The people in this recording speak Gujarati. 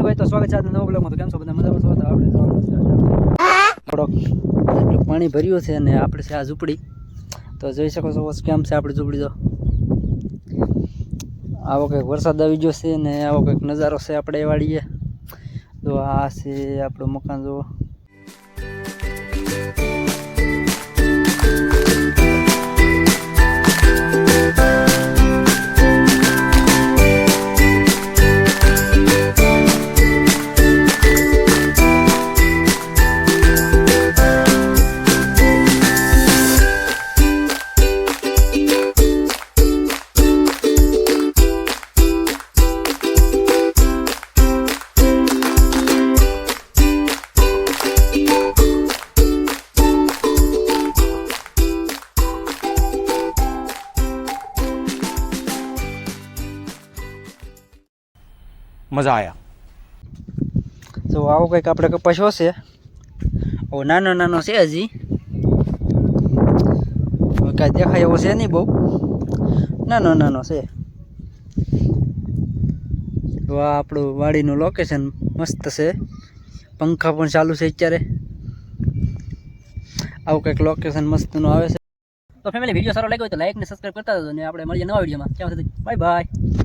ભાઈ તો સ્વાગત છે આજના નવા બ્લોગમાં. તો કેમ છો બધા? મજામાં છો? તો આપણે થોડોક એટલું પાણી ભર્યું છે અને આપણે છે આ ઝૂંપડી. તો જોઈ શકો છો કેમ છે આપણી ઝૂંપડી. તો આવો કંઈક વરસાદ આવી ગયો છે ને આવો કંઈક નજારો છે આપણે વાળીએ. તો આ છે આપણું મકાન. જો मज़ा आया। તો આવો કંઈક આપણે કપાસ્યો છે. ઓ નાનો નાનો છે હજી, કાંઈ દેખાય એવો છે નહીં, બહુ નાનો નાનો છે. તો આ આપણું વાડીનું લોકેશન મસ્ત છે. પંખા પણ ચાલુ છે અત્યારે. આવું કંઈક લોકેશન મસ્તનું આવે છે. તો ફેમિલી, વિડીયો સારો લાગ્યો હોય તો લાઈક ને સબસ્ક્રાઈબ કરતા જજો ને આપણે મળીએ નવા વિડીયોમાં. ક્યાં સુધી? Bye bye.